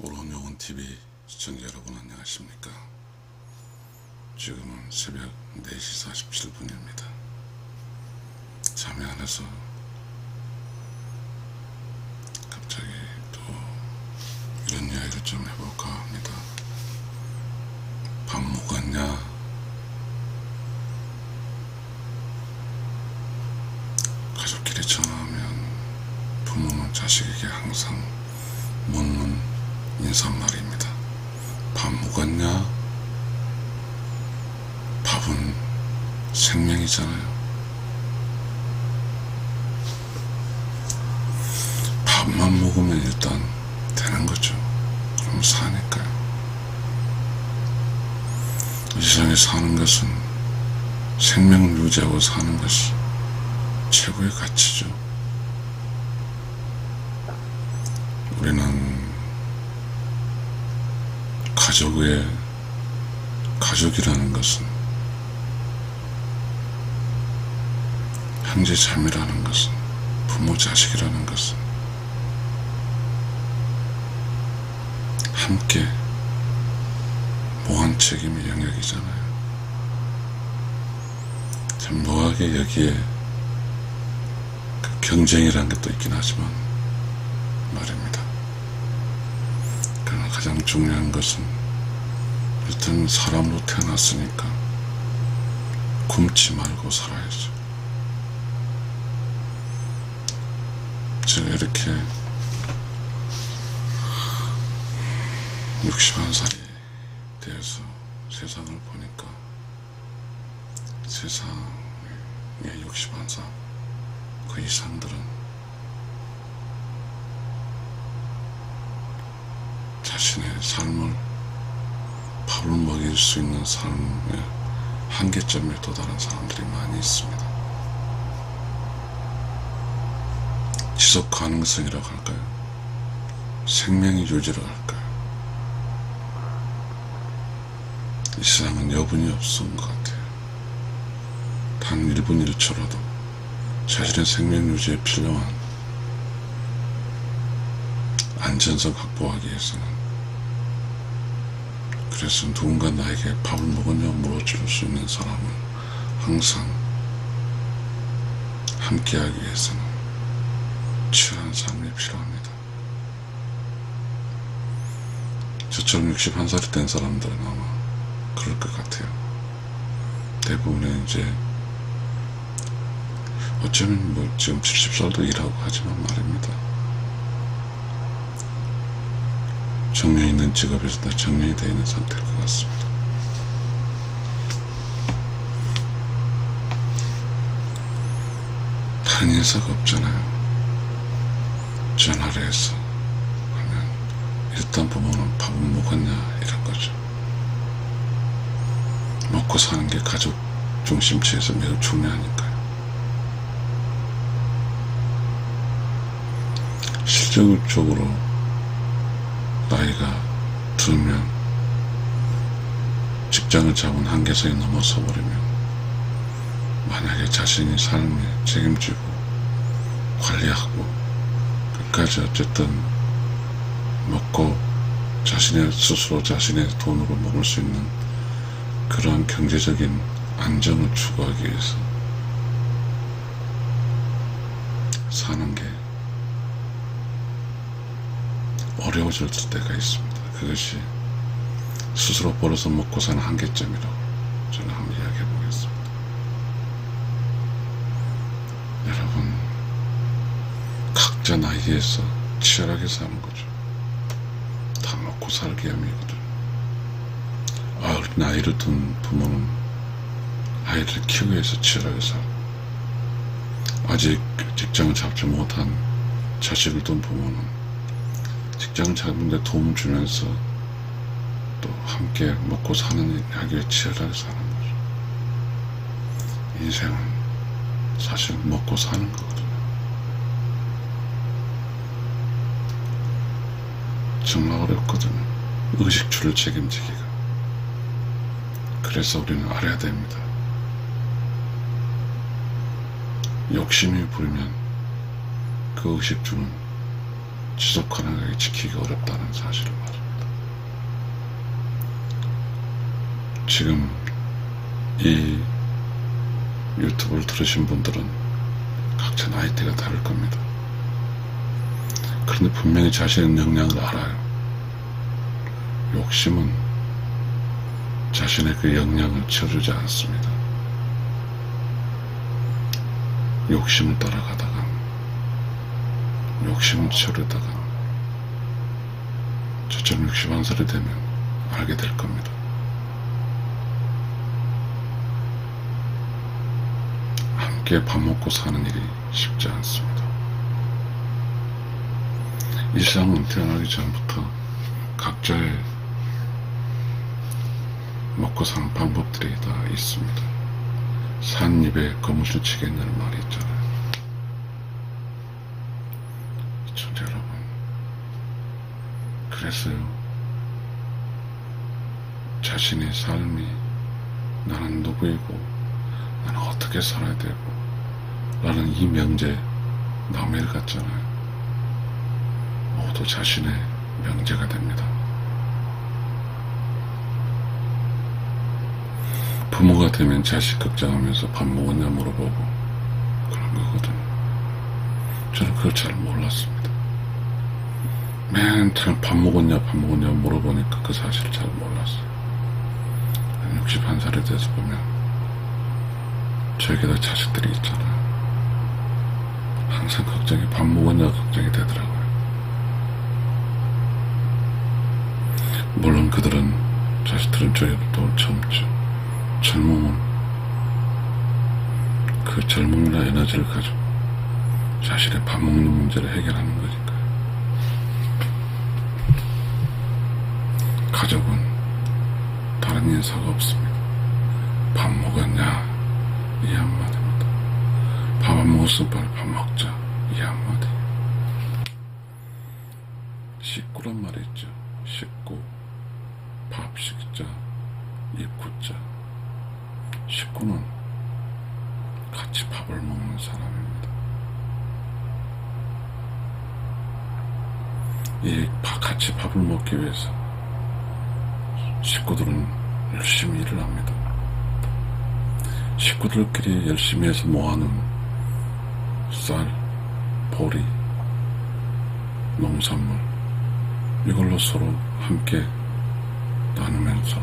오론요원TV 시청자 여러분 안녕하십니까. 지금은 새벽 4시 47분입니다. 잠이 안 와서 갑자기 또 이런 이야기를 좀 해볼까 합니다. 밥 먹었냐? 가족끼리 전화하면 부모는 자식에게 항상 묻는 인사말입니다. 밥 먹었냐? 밥은 생명이잖아요. 밥만 먹으면 일단 되는 거죠. 그럼 사니까요. 이 세상에 사는 것은 생명을 유지하고 사는 것이 최고의 가치죠. 우리는 가족이라는 것은, 형제 자매라는 것은, 부모 자식이라는 것은 함께 무한 책임의 영역이잖아요. 참 묘하게 여기에 그 경쟁이라는 게 또 있긴 하지만 말입니다. 그러나 가장 중요한 것은 일단 사람으로 태어났으니까 굶지 말고 살아야죠. 제가 이렇게 61살이 되어서 세상을 보니까 세상에 61살 그 이상들은 자신의 삶을 밥을 먹일 수 있는 삶의 한계점에 도달한 사람들이 많이 있습니다. 지속 가능성이라고 할까요? 생명의 유지라고 할까요? 이 세상은 여분이 없은 것 같아요. 단 1분 1초라도 자신의 생명 유지에 필요한 안전성 확보하기 위해서는, 그래서 누군가 나에게 밥을 먹었냐고 물어줄 수 있는 사람을 항상 함께하기 위해서는 치열한 삶이 필요합니다. 저처럼 61살이 된 사람들은 아마 그럴 것 같아요. 대부분은 이제 어쩌면 뭐 지금 70살도 일하고 하지만 말입니다. 정년이 있는 직업에서 다 정년이 되어 있는 상태일 것 같습니다. 다른 인사가 없잖아요. 전화를 해서 하면 일단 부모는 밥은 먹었냐 이런 거죠. 먹고 사는 게 가족 중심체에서 매우 중요하니까요. 실질적으로 나이가 들면 직장을 잡은 한계선이 넘어서 버리면, 만약에 자신이 삶에 책임지고 관리하고 끝까지 어쨌든 먹고 자신의 스스로 자신의 돈으로 먹을 수 있는 그런 경제적인 안정을 추구하기 위해서 사는 게 어려워질 때가 있습니다. 그것이 스스로 벌어서 먹고 사는 한계점이라고 저는 한번 이야기해 보겠습니다. 여러분, 각자 나이에서 치열하게 사는 거죠. 다 먹고 살기 위함이거든요. 어린 아이를 둔 부모는 아이를 키우기 위해서 치열하게 살고, 아직 직장을 잡지 못한 자식을 둔 부모는 직장을 잡는데 도움을 주면서 또 함께 먹고 사는 일 하기 위해 치열하게 사는 거죠. 인생은 사실 먹고 사는 거거든요. 정말 어렵거든요. 의식주를 책임지기가. 그래서 우리는 알아야 됩니다. 욕심이 부리면 그 의식주는 지속가능하게 지키기 어렵다는 사실을 말합니다. 지금 이 유튜브를 들으신 분들은 각자 나이대가 다를 겁니다. 그런데 분명히 자신의 역량을 알아요. 욕심은 자신의 그 역량을 채워주지 않습니다. 욕심을 따라가다가 욕심을 채우려다가 저처럼 61살이 되면 알게 될 겁니다. 함께 밥 먹고 사는 일이 쉽지 않습니다. 이 세상은 태어나기 전부터 각자의 먹고 사는 방법들이 다 있습니다. 산 입에 거무줄 치겠냐는 말이 있잖아요. 시청자 여러분, 그래서요, 자신의 삶이 나는 누구이고 나는 어떻게 살아야 되고 라는 이 명제 나무일 같잖아요. 모두 자신의 명제가 됩니다. 부모가 되면 자식 걱정하면서 밥 먹었냐 물어보고 그런 거거든요. 저는 그걸 잘 몰랐습니다. 맨날 밥 먹었냐 물어보니까 그 사실을 잘 몰랐어요. 61살이 돼서 보면 저에게도 자식들이 있잖아요. 항상 걱정이, 밥 먹었냐 걱정이 되더라고요. 물론 그들은, 자식들은 저희도 젊죠. 젊음은 그 젊음이나 에너지를 가지고 자신의 밥 먹는 문제를 해결하는 거니까요. 가족은 다른 인사가 없습니다. 밥 먹었냐? 이 한마디입니다. 밥 안 먹었으면 빨리 밥 먹자. 이 한마디. 식구란 말이 있죠. 식구. 밥 식자. 입구자. 식구는 같이 밥을 먹는 사람입니다. 같이 밥을 먹기 위해서 식구들은 열심히 일을 합니다. 식구들끼리 열심히 해서 모아놓은 쌀, 보리, 농산물, 이걸로 서로 함께 나누면서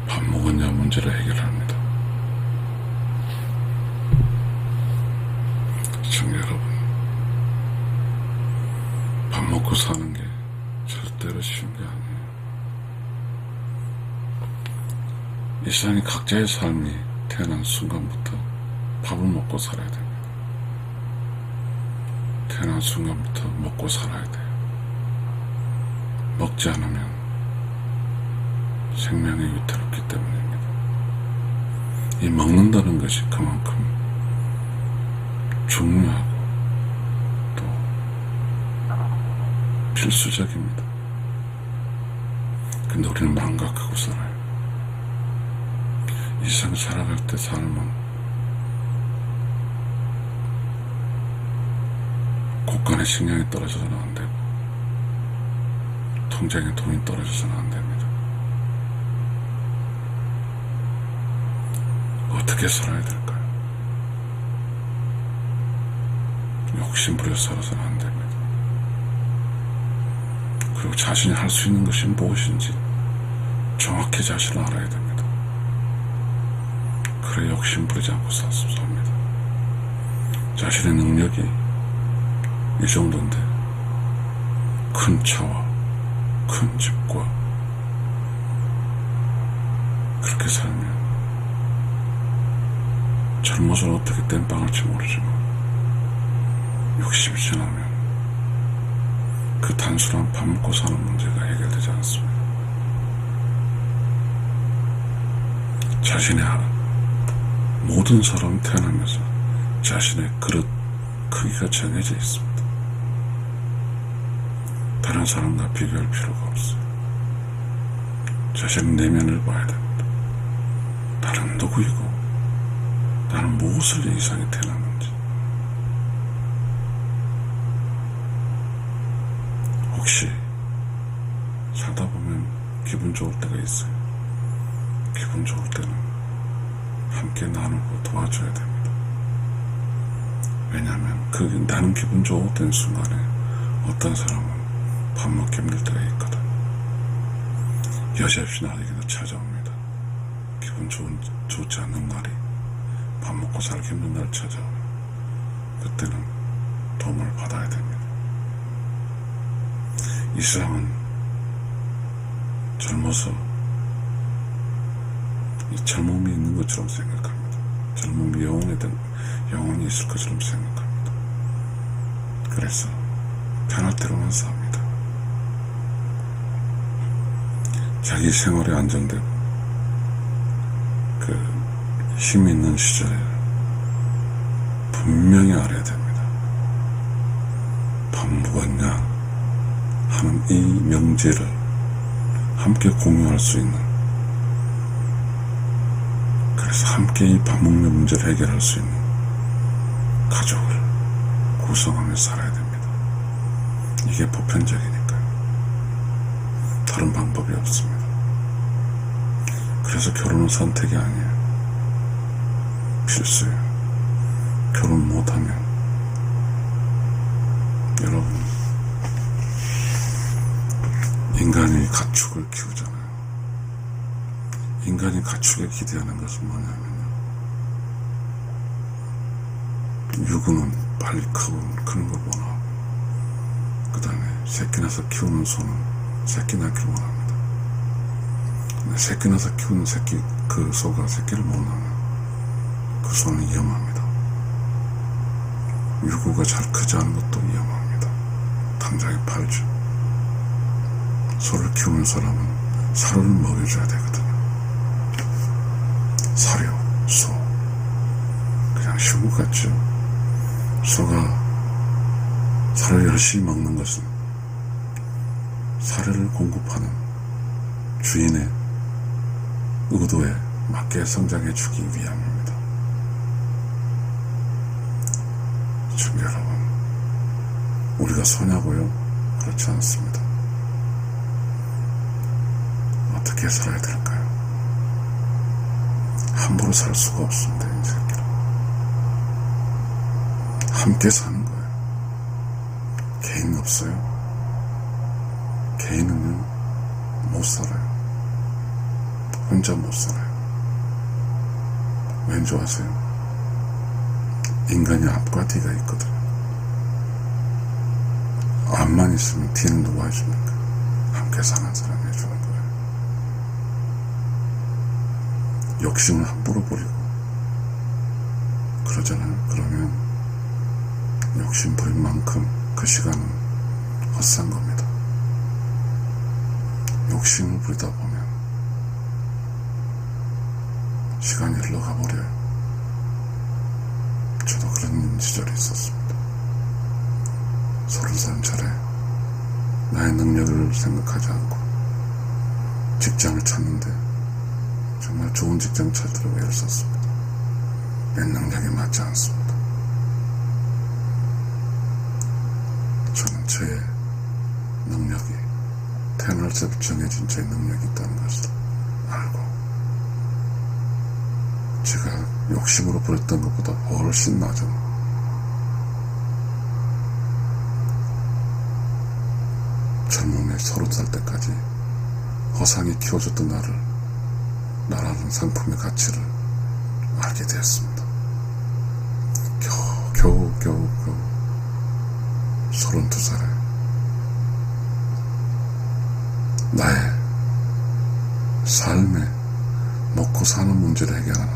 밥 먹었냐 문제를 해결합니다. 시청자 여러분, 밥 먹고 사는 게 절대로 쉬운 게 아니에요. 이 세상에 각자의 삶이 태어난 순간부터 밥을 먹고 살아야 됩니다. 태어난 순간부터 먹고 살아야 돼요. 먹지 않으면 생명이 위태롭기 때문입니다. 이 먹는다는 것이 그만큼 중요하고 또 필수적입니다. 근데 우리는 망각하고 살아요. 이 세상 살아갈 때 삶은 곳간에 식량이 떨어져서는 안 되고 통장에 돈이 떨어져서는 안 됩니다. 어떻게 살아야 될까요? 욕심부려 살아서는 안 됩니다. 그리고 자신이 할 수 있는 것이 무엇인지 정확히 자신을 알아야 됩니다. 그래 욕심부리지 않고 삽니다. 자신의 능력이 이 정도인데 큰 차와 큰 집과 그렇게 살면 젊어서는 어떻게 땜빵할지 모르지만 욕심이 지나면 그 단순한 밥 먹고 사는 문제가 해결되지 않습니다. 자신의 모든 사람 태어나면서 자신의 그릇 크기가 정해져 있습니다. 다른 사람과 비교할 필요가 없어요. 자신의 내면을 봐야 됩니다. 나는 누구이고 나는 무엇을 위해 이 세상에 태어났는지 역시 살다 보면 기분 좋을 때가 있어요. 기분 좋을 때는 함께 나누고 도와줘야 됩니다. 왜냐하면 나는 기분 좋았던 순간에 어떤 사람은 밥 먹기 힘들 때가 있거든. 여지없이 나에게도 찾아옵니다. 기분 좋지 않는 날이 밥 먹고 살기 힘든 날 찾아오면 그때는 도움을 받아야 됩니다. 이 세상은 젊어서 이 젊음이 있는 것처럼 생각합니다. 젊음이 영원히 있을 것처럼 생각합니다. 그래서 편할 대로만 삽니다. 자기 생활에 안정되고 힘이 있는 시절에 분명히 알아야 됩니다. 밥 먹었냐 하는 이 명제를 함께 공유할 수 있는, 그래서 함께 이 밥 먹는 문제를 해결할 수 있는 가족을 구성하며 살아야 됩니다. 이게 보편적이니까요. 다른 방법이 없습니다. 그래서 결혼은 선택이 아니에요. 필수예요. 결혼 못하면 여러분, 인간이 가축을 키우잖아요. 인간이 가축에 기대하는 것은 뭐냐면요, 유구는 빨리 크는 걸 원하고, 그 다음에 새끼 나서 키우는 소는 새끼 낳기를 원합니다. 근데 새끼 나서 키우는 그 소가 새끼를 못 낳으면 그 소는 위험합니다. 유구가 잘 크지 않은 것도 위험합니다. 당장에 팔죠. 소를 키우는 사람은 사료를 먹여줘야 되거든요. 사료, 소. 그냥 쉬운 것 같죠? 소가 사료를 열심히 먹는 것은 사료를 공급하는 주인의 의도에 맞게 성장해 주기 위함입니다. 지금 여러분, 우리가 소냐고요? 그렇지 않습니다. 어떻게 살아야 될까요? 함부로 살 수가 없습니다. 이 새끼는 함께 사는 거예요. 개인 없어요. 개인은요 못 살아요. 혼자 못 살아요. 왠지 아세요? 인간이 앞과 뒤가 있거든요. 앞만 있으면 뒤는 누가 해줍니까? 함께 사는 사람이 해주는 거예요. 욕심을 함부로 부리고 그러잖아요. 그러면 욕심 부린 만큼 그 시간은 헛산 겁니다. 욕심을 부리다 보면 시간이 흘러가 버려요. 저도 그런 시절이 있었습니다. 30살 차례 나의 능력을 생각하지 않고 직장을 찾는데 정말 좋은 직장 찾으려고 애를 썼습니다. 내 능력에 맞지 않습니다. 저는 저의 능력이 태어날 때부터 정해진 제 능력이 있다는 것을 알고 제가 욕심으로 부렸던 것보다 훨씬 낮은 젊음의 30살 때까지 허상이 키워줬던 나라는 상품의 가치를 알게 되었습니다. 겨우 32살에 나의 삶에 먹고 사는 문제를 해결하는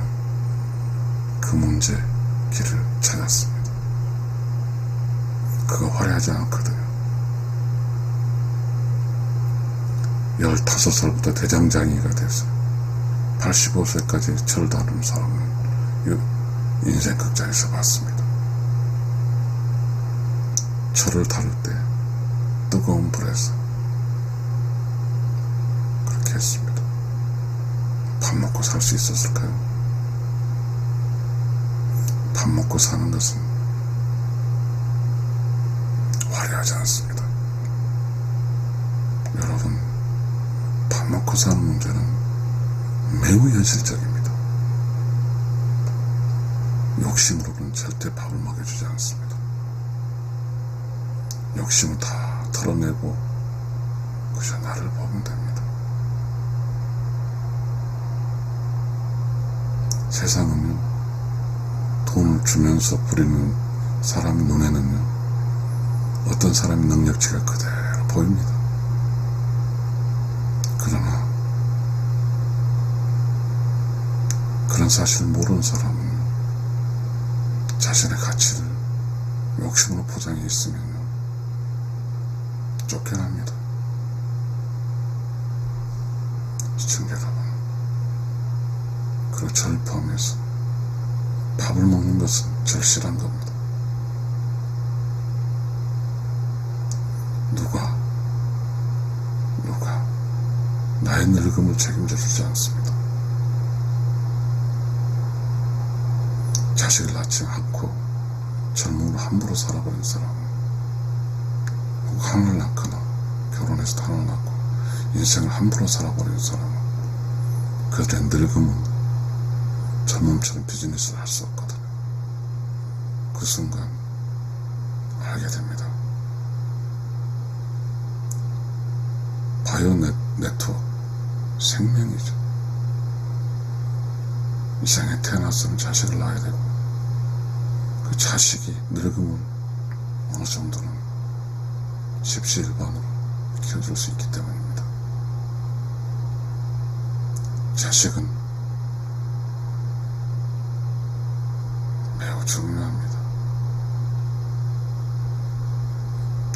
그 문제 길을 찾았습니다. 그거 화려하지 않거든요. 15살부터 대장장이가 돼서 85세까지 철을 다루는 사람은 인생 극장에서 봤습니다. 철을 다룰 때 뜨거운 불에서 그렇게 했습니다. 밥 먹고 살 수 있었을까요? 밥 먹고 사는 것은 화려하지 않습니다. 여러분, 밥 먹고 사는 문제는 매우 현실적입니다. 욕심으로는 절대 밥을 먹여주지 않습니다. 욕심을 다 털어내고 그저 나를 보면 됩니다. 세상은요, 돈을 주면서 부리는 사람 눈에는요, 어떤 사람의 능력치가 그대로 보입니다. 그러나 그런 사실을 모르는 사람은 자신의 가치를 욕심으로 포장해 있으면 쫓겨납니다. 시청자 여러분, 그리고 저를 포함해서 밥을 먹는 것은 절실한 겁니다. 누가 나의 늙음을 책임져 주지 않습니다. 자식을 낳지 않고 젊음을 함부로 살아버린 사람은, 혹 하나를 낳거나 결혼해서 하나를 낳고 인생을 함부로 살아버린 사람은 그들의 늙음은 젊음처럼 비즈니스를 할 수 없거든요. 그 순간 알게 됩니다. 바이오 네트워크, 생명이죠. 이 세상에 태어나서는 자식을 낳아야 되고, 그 자식이 늙으면 어느 정도는 십시일반으로 키워줄 수 있기 때문입니다. 자식은 매우 중요합니다.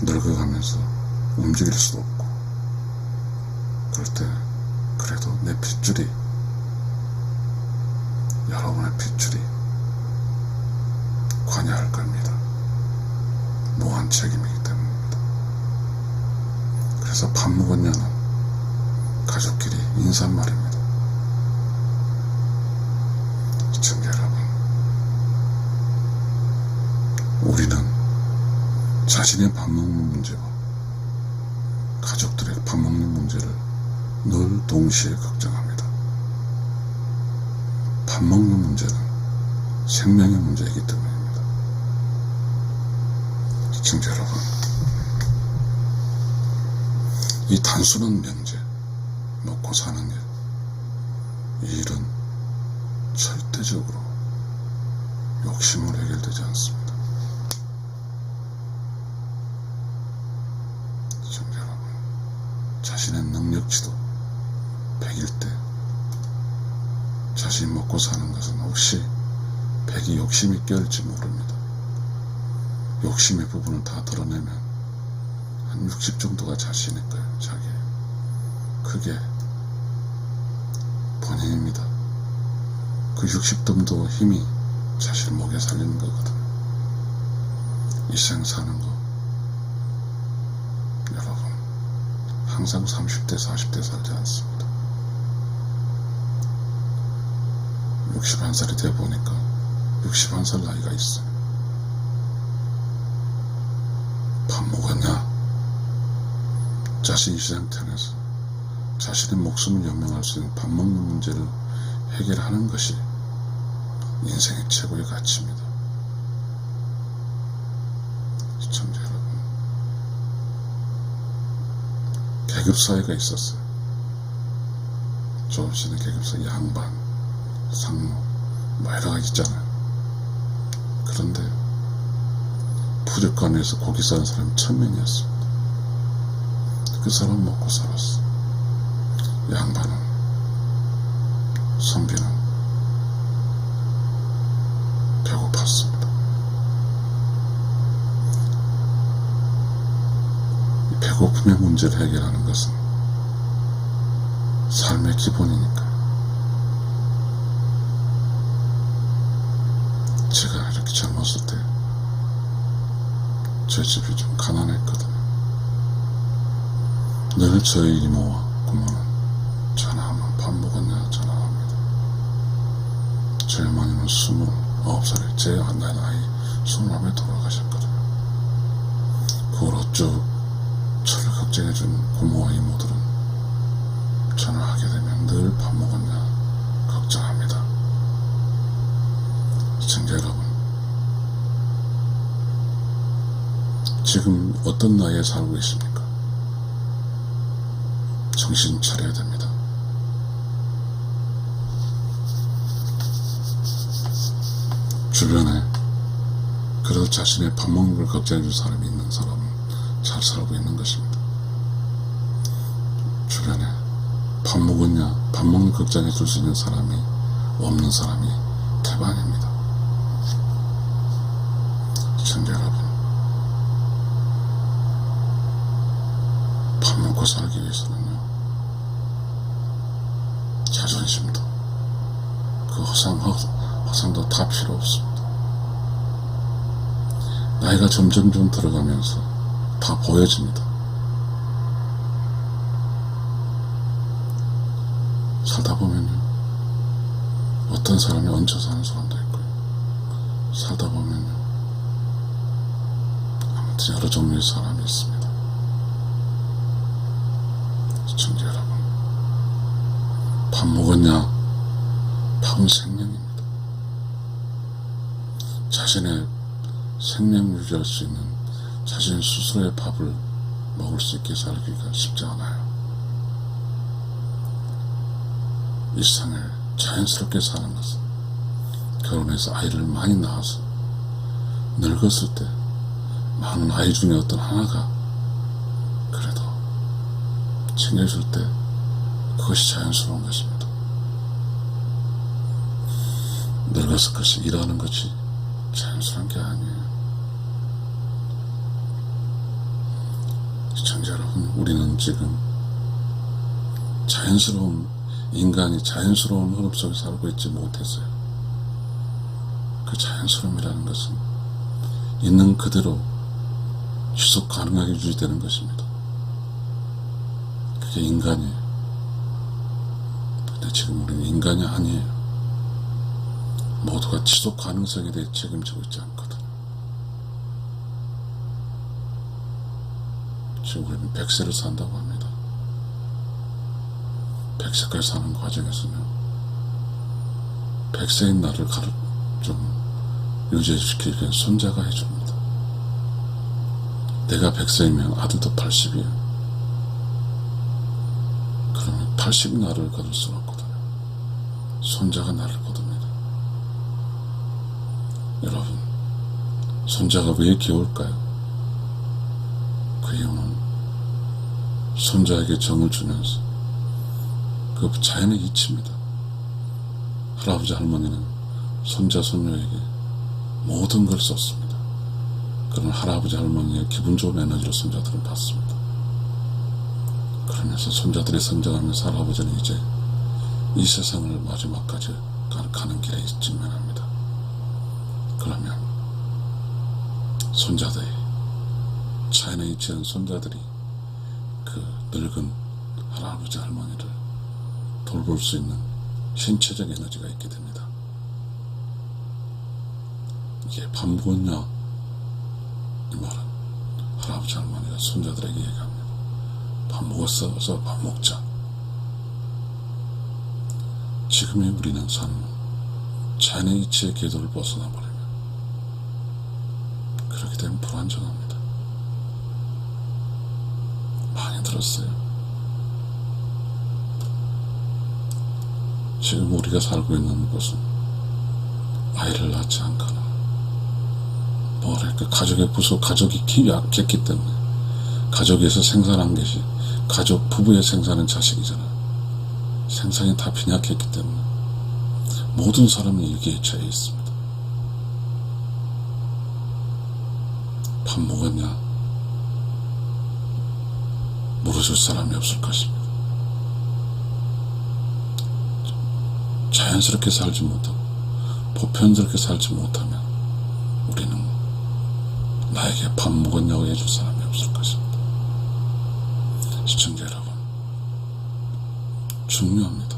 늙어가면서 움직일 수도 없고, 그럴 때 그래도 내 핏줄이, 여러분의 핏줄이 관여할 겁니다. 무한 책임이기 때문입니다. 그래서 밥 먹었냐는 가족끼리 인사말입니다. 시청자 여러분, 우리는 자신의 밥 먹는 문제와 가족들의 밥 먹는 문제를 늘 동시에 걱정합니다. 밥 먹는 문제는 생명의 문제이기 때문입니다. 시청자 여러분, 이 단순한 명제, 먹고 사는 일, 이 일은 절대적으로 욕심으로 해결되지 않습니다. 시청자 여러분, 자신의 능력치도 100일 때 자신이 먹고 사는 것은 혹시 100이 욕심이 껴일지 모릅니다. 욕심의 부분을 다 드러내면 한 60 정도가 자신일 거예요. 자기. 그게 본인입니다. 그 60덤도 힘이 자신을 먹여 살리는 거거든요. 이 생 사는 거, 여러분, 항상 30대 40대 살지 않습니다. 61살이 돼보니까 61살 나이가 있어요. 밥 먹었냐? 자신이 이 상태에서 자신의 목숨을 연명할 수 있는 밥 먹는 문제를 해결하는 것이 인생의 최고의 가치입니다. 시청자 여러분, 계급사회가 있었어요. 조금씩은 계급사회, 양반, 상무, 뭐 여러 가지 있잖아요. 그런데 부족관에서 고기 싸는 사람이 1000명이었습니다. 그 사람 먹고 살았어. 양반은, 선비는 배고팠습니다. 이 배고픔의 문제를 해결하는 것은 삶의 기본이니까. 제가 이렇게 젊었을 때 저희 집이 좀 가난했거든요. 늘 저희 이모와 고모는 전화하면 밥 먹었냐 전화합니다. 저희 어머니는 29살에 제 나이 29에 돌아가셨거든요. 그 후로 쭉 저를 걱정해준 고모와 이모들은 전화하게 되면 늘 밥 먹었냐 걱정합니다. 시청자 여러분, 지금 어떤 나이에 살고 계십니까? 정신 차려야 됩니다. 주변에 그래도 자신의 밥 먹는 걸 걱정해 줄 사람이 있는 사람은 잘 살고 있는 것입니다. 주변에 밥 먹었냐, 밥 먹는 걸 걱정해 줄 수 있는 사람이 없는 사람이 태반입니다. 시청자 여러분, 밥 먹고 살기 위해서는요, 자존심도 그 허상도 다 필요 없습니다. 나이가 점점 들어가면서 다 보여집니다. 살다 보면요, 어떤 사람이 얹혀 사는 사람도 있고요, 살다 보면요, 아무튼 여러 종류의 사람이 있습니다. 시청자 여러분, 밥 먹었냐? 밥은 생명입니다. 자신의 생명을 유지할 수 있는 자신 스스로의 밥을 먹을 수 있게 살기가 쉽지 않아요. 일상을 자연스럽게 사는 것은 결혼해서 아이를 많이 낳아서 늙었을 때 많은 아이 중에 어떤 하나가 그래도 챙겨줄 때 그것이 자연스러운 것입니다. 늙어서 그것이 일하는 것이 자연스러운 게 아니에요. 시청자 여러분, 우리는 지금 인간이 자연스러운 흐름 속에 살고 있지 못했어요. 그 자연스러움이라는 것은 있는 그대로 지속 가능하게 유지되는 것입니다. 그게 인간이에요. 근데 지금 우리는 인간이 아니에요. 모두가 지속 가능성에 대해 책임지고 있지 않거든. 지금 우리는 100세를 산다고 합니다. 100세까지 사는 과정에서는 100세인 나를 좀 유지시키기 위해 손자가 해줍니다. 내가 100세이면 아들도 80이에요. 그러면 80이 나를 거둘 수는 없거든요. 손자가 나를 거둡니다. 여러분, 손자가 왜 귀여울까요? 그 이유는 손자에게 정을 주면서 그 자연의 이치입니다. 할아버지 할머니는 손자 손녀에게 모든 걸 썼습니다. 그런 할아버지 할머니의 기분 좋은 에너지를 손자들은 받습니다. 그러면서 손자들이 성장하면서 할아버지는 이제 이 세상을 마지막까지 가는 길에 직면합니다. 그러면 손자들이, 자연에 이치한 손자들이 그 늙은 할아버지 할머니를 돌볼 수 있는 신체적 에너지가 있게 됩니다. 이게 밥 먹었냐? 이 말은 할아버지 할머니가 손자들에게 얘기합니다. 밥 먹었어? 어서 밥 먹자. 지금의 우리는 삶은 자연의 이치의 궤도를 벗어나 버리면 그렇게 되면 불완전합니다. 많이 들었어요. 지금 우리가 살고 있는 곳은 아이를 낳지 않거나 뭐랄까 가족의 구속, 가족이 약했기 때문에 가족에서 생산한 것이 가족 부부의 생산은 자식이잖아. 생산이 다 빈약했기 때문에 모든 사람이 일기에 처해 있습니다. 밥 먹었냐? 물어줄 사람이 없을 것입니다. 자연스럽게 살지 못하고 보편스럽게 살지 못하면 우리는 나에게 밥 먹었냐고 해줄 사람이 없을 것입니다. 시청자 여러분, 중요합니다.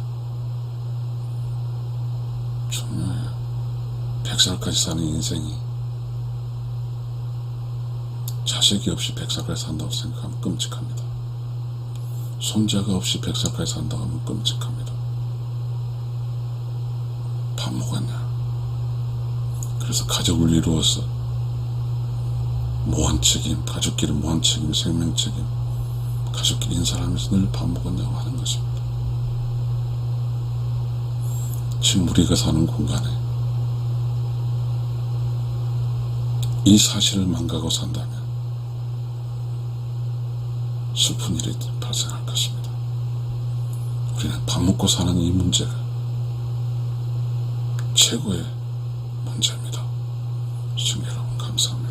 중요해요. 100살까지 사는 인생이 자식이 없이 100살까지 산다고 생각하면 끔찍합니다. 손자가 없이 100살까지 산다고 하면 끔찍합니다. 밥 먹었냐? 그래서 가족을 이루어서 무한 책임, 가족끼리 무한 책임, 생명 책임, 가족끼리 인사를 하면서 늘 밥 먹었냐고 하는 것입니다. 지금 우리가 사는 공간에 이 사실을 망각하고 산다면 슬픈 일이 발생할 것입니다. 우리는 밥 먹고 사는 이 문제가 최고의 문제입니다. 시청자 여러분 감사합니다.